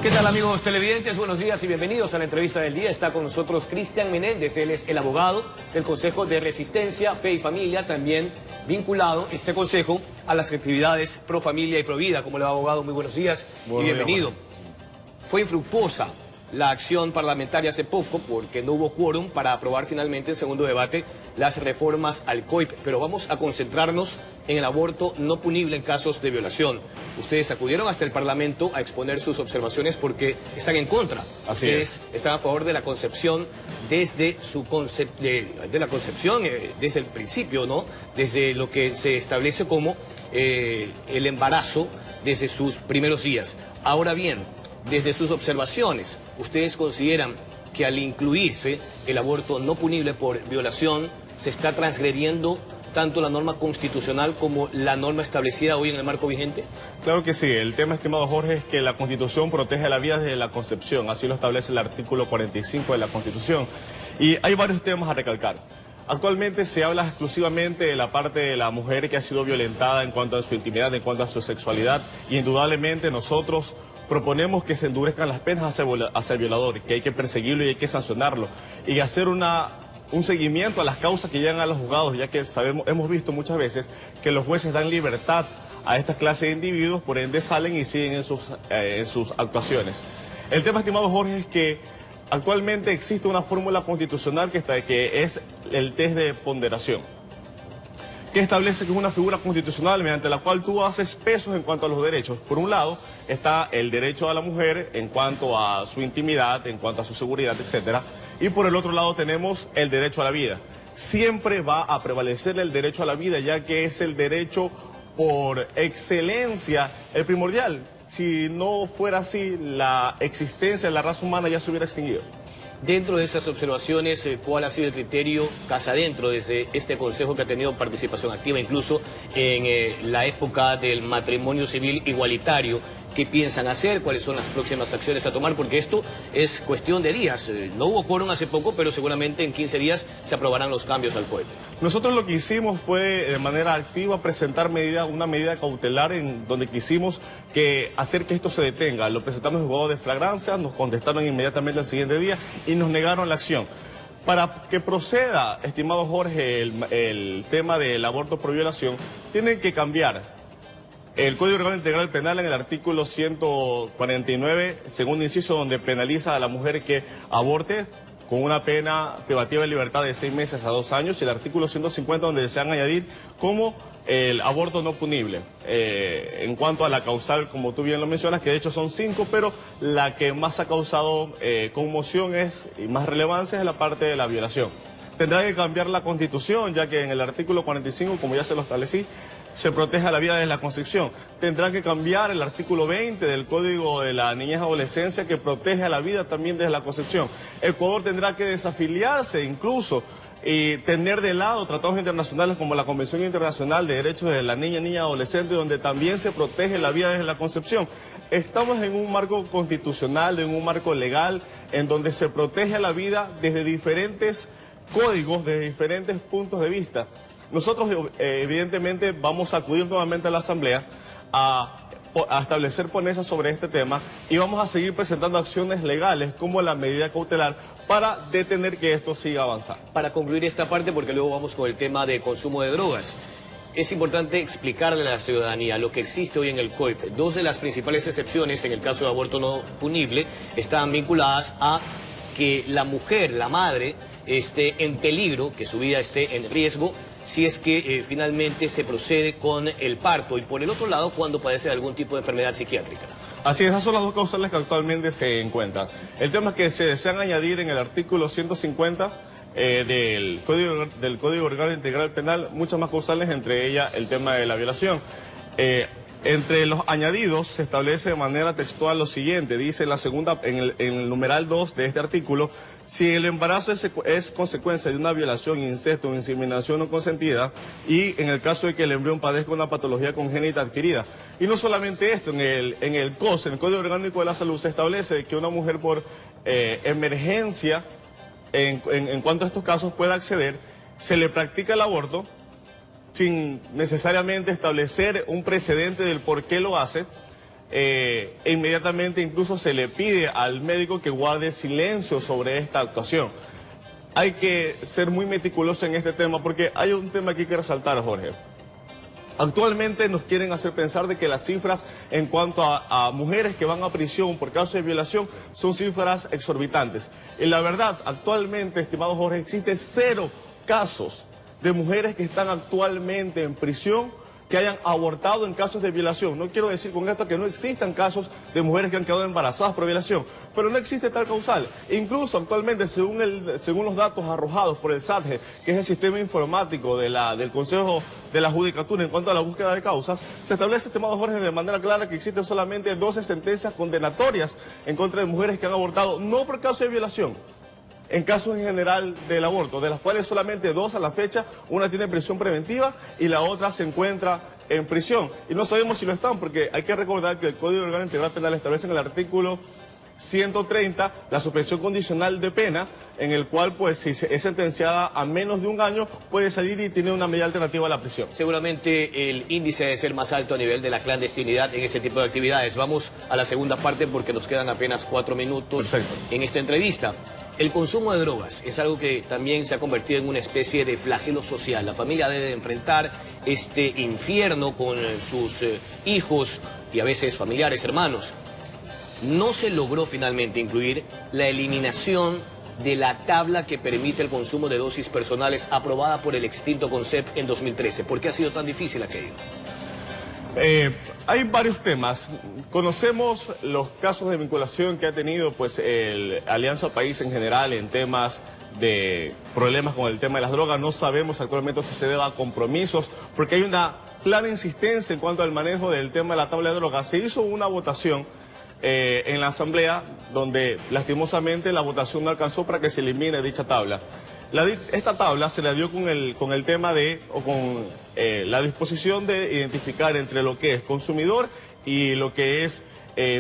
¿Qué tal, amigos televidentes? Buenos días y bienvenidos a la entrevista del día. Está con nosotros Cristian Menéndez, él es el abogado del Consejo de Resistencia, Fe y Familia, también vinculado este consejo a las actividades pro familia y pro vida. ¿Cómo le va, abogado? Muy buenos días y bienvenido. Fue infructuosa la acción parlamentaria hace poco porque no hubo quórum para aprobar finalmente en segundo debate las reformas al COIP, pero vamos a concentrarnos en el aborto no punible en casos de violación. Ustedes acudieron hasta el Parlamento a exponer sus observaciones porque están en contra. Ustedes están a favor de la concepción desde su desde el principio, ¿no? Desde lo que se establece como el embarazo desde sus primeros días. Ahora bien, desde sus observaciones, ¿ustedes consideran que al incluirse el aborto no punible por violación se está transgrediendo tanto la norma constitucional como la norma establecida hoy en el marco vigente? Claro que sí. El tema, estimado Jorge, es que la Constitución protege la vida desde la concepción. Así lo establece el artículo 45 de la Constitución. Y hay varios temas a recalcar. Actualmente se habla exclusivamente de la parte de la mujer que ha sido violentada en cuanto a su intimidad, en cuanto a su sexualidad. Y indudablemente nosotros proponemos que se endurezcan las penas hacia el violador, que hay que perseguirlo y hay que sancionarlo. Y hacer un seguimiento a las causas que llegan a los juzgados, ya que hemos visto muchas veces que los jueces dan libertad a esta clase de individuos, por ende salen y siguen en sus actuaciones. El tema, estimado Jorge, es que actualmente existe una fórmula constitucional que es el test de ponderación, que establece que es una figura constitucional mediante la cual tú haces pesos en cuanto a los derechos. Por un lado está el derecho a la mujer en cuanto a su intimidad, en cuanto a su seguridad, etcétera. Y por el otro lado tenemos el derecho a la vida. Siempre va a prevalecer el derecho a la vida, ya que es el derecho por excelencia, el primordial. Si no fuera así, la existencia de la raza humana ya se hubiera extinguido. Dentro de esas observaciones, ¿cuál ha sido el criterio casa adentro desde este consejo que ha tenido participación activa, incluso en la época del matrimonio civil igualitario? ¿Qué piensan hacer? ¿Cuáles son las próximas acciones a tomar? Porque esto es cuestión de días. No hubo quórum hace poco, pero seguramente en 15 días se aprobarán los cambios al COIP. Nosotros lo que hicimos fue de manera activa presentar una medida cautelar en donde quisimos hacer que esto se detenga. Lo presentamos en juzgado de flagrancia, nos contestaron inmediatamente al siguiente día y nos negaron la acción. Para que proceda, estimado Jorge, el tema del aborto por violación, tienen que cambiar el Código Orgánico Integral Penal en el artículo 149, segundo inciso, donde penaliza a la mujer que aborte con una pena privativa de libertad de 6 meses a 2 años, y el artículo 150, donde desean añadir como el aborto no punible. En cuanto a la causal, como tú bien lo mencionas, que de hecho son 5, pero la que más ha causado conmoción y más relevancia es la parte de la violación. Tendrá que cambiar la Constitución, ya que en el artículo 45, como ya se lo establecí, se protege a la vida desde la concepción. Tendrán que cambiar el artículo 20 del Código de la Niñez y Adolescencia, que protege a la vida también desde la concepción. Ecuador tendrá que desafiliarse incluso y tener de lado tratados internacionales como la Convención Internacional de Derechos de la Niña y Adolescente, donde también se protege la vida desde la concepción. Estamos en un marco constitucional, en un marco legal, en donde se protege a la vida desde diferentes códigos, desde diferentes puntos de vista. Nosotros evidentemente vamos a acudir nuevamente a la Asamblea a establecer ponencias sobre este tema y vamos a seguir presentando acciones legales como la medida cautelar para detener que esto siga avanzando. Para concluir esta parte, porque luego vamos con el tema de consumo de drogas, es importante explicarle a la ciudadanía lo que existe hoy en el COIP. Dos de las principales excepciones en el caso de aborto no punible están vinculadas a que la mujer, la madre, esté en peligro, que su vida esté en riesgo, si es que finalmente se procede con el parto, y por el otro lado cuando padece algún tipo de enfermedad psiquiátrica. Así es, esas son las dos causales que actualmente se encuentran. El tema es que se desean añadir en el artículo 150 del Código Orgánico Integral Penal muchas más causales, entre ellas el tema de la violación. Entre los añadidos se establece de manera textual lo siguiente, dice en el numeral 2 de este artículo: si el embarazo es consecuencia de una violación, incesto o inseminación no consentida, y en el caso de que el embrión padezca una patología congénita adquirida. Y no solamente esto, en el COS, en el Código Orgánico de la Salud, se establece que una mujer por emergencia, en cuanto a estos casos, pueda acceder, se le practica el aborto sin necesariamente establecer un precedente del por qué lo hace, inmediatamente incluso se le pide al médico que guarde silencio sobre esta actuación. Hay que ser muy meticuloso en este tema porque hay un tema que hay que resaltar, Jorge. Actualmente nos quieren hacer pensar de que las cifras en cuanto a mujeres que van a prisión por casos de violación son cifras exorbitantes. Y la verdad, actualmente, estimado Jorge, existe 0 casos de mujeres que están actualmente en prisión que hayan abortado en casos de violación. No quiero decir con esto que no existan casos de mujeres que han quedado embarazadas por violación, pero no existe tal causal. Incluso actualmente, según los datos arrojados por el SATGE, que es el sistema informático del Consejo de la Judicatura en cuanto a la búsqueda de causas, se establece, estimado Jorge, de manera clara que existen solamente 12 sentencias condenatorias en contra de mujeres que han abortado, no por casos de violación, en casos en general del aborto, de las cuales solamente 2 a la fecha, una tiene prisión preventiva y la otra se encuentra en prisión. Y no sabemos si lo están, porque hay que recordar que el Código Orgánico Integral Penal establece en el artículo 130 la suspensión condicional de pena, en el cual, pues, si es sentenciada a menos de 1 año, puede salir y tiene una medida alternativa a la prisión. Seguramente el índice debe ser más alto a nivel de la clandestinidad en ese tipo de actividades. Vamos a la segunda parte porque nos quedan apenas 4 minutos. Perfecto. En esta entrevista. El consumo de drogas es algo que también se ha convertido en una especie de flagelo social. La familia debe enfrentar este infierno con sus hijos y a veces familiares, hermanos. No se logró finalmente incluir la eliminación de la tabla que permite el consumo de dosis personales aprobada por el extinto CONCEP en 2013. ¿Por qué ha sido tan difícil aquello? Hay varios temas. Conocemos los casos de vinculación que ha tenido, pues, el Alianza País en general en temas de problemas con el tema de las drogas. No sabemos actualmente si se deba a compromisos, porque hay una clara insistencia en cuanto al manejo del tema de la tabla de drogas. Se hizo una votación en la Asamblea donde lastimosamente la votación no alcanzó para que se elimine dicha tabla. Esta tabla se la dio con el tema de, o con la disposición de identificar entre lo que es consumidor y lo que es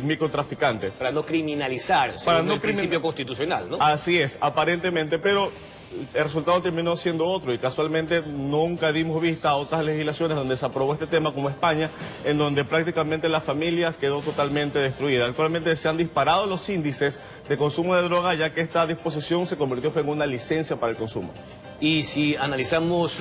microtraficante. Para no criminalizar, según el principio constitucional, ¿no? Así es, aparentemente, pero el resultado terminó siendo otro y casualmente nunca dimos vista a otras legislaciones donde se aprobó este tema, como España, en donde prácticamente la familia quedó totalmente destruida. Actualmente se han disparado los índices de consumo de droga, ya que esta disposición se convirtió en una licencia para el consumo. Y si analizamos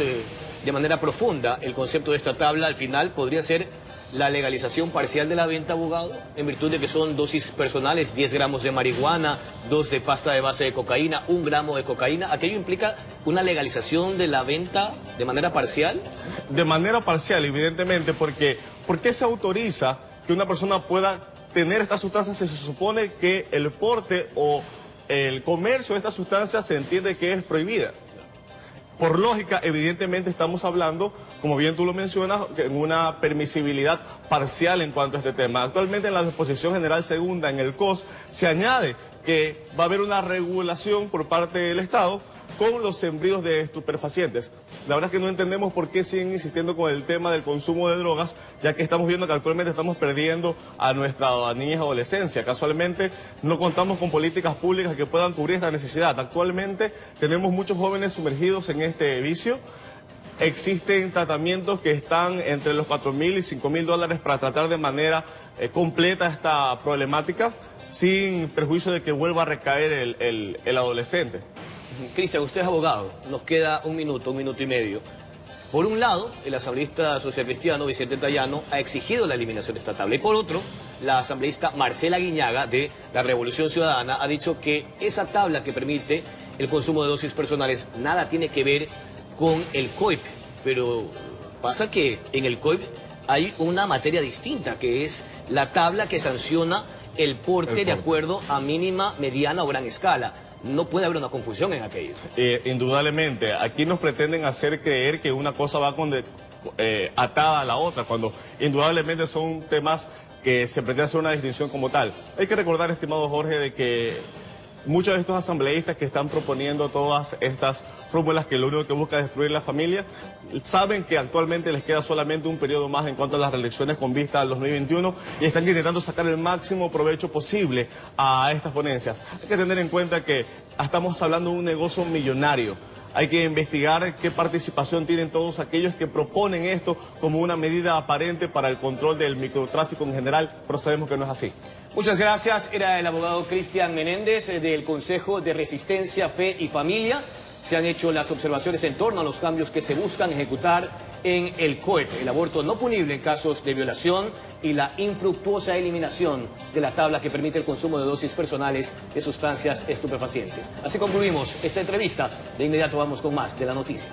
de manera profunda el concepto de esta tabla, al final podría ser la legalización parcial de la venta, abogado, en virtud de que son dosis personales, 10 gramos de marihuana, 2 de pasta de base de cocaína, 1 gramo de cocaína. ¿Aquello implica una legalización de la venta de manera parcial? De manera parcial, evidentemente, porque ¿por qué se autoriza que una persona pueda tener estas sustancias si se supone que el porte o el comercio de estas sustancias se entiende que es prohibida? Por lógica, evidentemente estamos hablando, como bien tú lo mencionas, en una permisibilidad parcial en cuanto a este tema. Actualmente en la disposición general segunda, en el COS, se añade que va a haber una regulación por parte del Estado con los sembríos de estupefacientes. La verdad es que no entendemos por qué siguen insistiendo con el tema del consumo de drogas, ya que estamos viendo que actualmente estamos perdiendo a nuestra niñez y adolescencia. Casualmente no contamos con políticas públicas que puedan cubrir esta necesidad. Actualmente tenemos muchos jóvenes sumergidos en este vicio. Existen tratamientos que están entre los $4.000 y $5.000 para tratar de manera completa esta problemática, sin perjuicio de que vuelva a recaer el adolescente. Cristian, usted es abogado, nos queda 1 minuto, 1 minuto y medio. Por un lado, el asambleísta socialcristiano Vicente Tallano ha exigido la eliminación de esta tabla. Y por otro, la asambleísta Marcela Guiñaga de la Revolución Ciudadana ha dicho que esa tabla que permite el consumo de dosis personales nada tiene que ver con el COIP. Pero pasa que en el COIP hay una materia distinta, que es la tabla que sanciona el porte de acuerdo a mínima, mediana o gran escala. No puede haber una confusión en aquello. Indudablemente, aquí nos pretenden hacer creer que una cosa va atada a la otra, cuando indudablemente son temas que se pretende hacer una distinción como tal. Hay que recordar, estimado Jorge, de que muchos de estos asambleístas que están proponiendo todas estas fórmulas que lo único que busca es destruir la familia, saben que actualmente les queda solamente un periodo más en cuanto a las reelecciones con vista al 2021 y están intentando sacar el máximo provecho posible a estas ponencias. Hay que tener en cuenta que estamos hablando de un negocio millonario. hay que investigar qué participación tienen todos aquellos que proponen esto como una medida aparente para el control del microtráfico en general, pero sabemos que no es así. Muchas gracias. Era el abogado Cristian Menéndez del Consejo de Resistencia, Fe y Familia. Se han hecho las observaciones en torno a los cambios que se buscan ejecutar en el COEP, el aborto no punible en casos de violación y la infructuosa eliminación de la tabla que permite el consumo de dosis personales de sustancias estupefacientes. Así concluimos esta entrevista. De inmediato vamos con más de la noticia.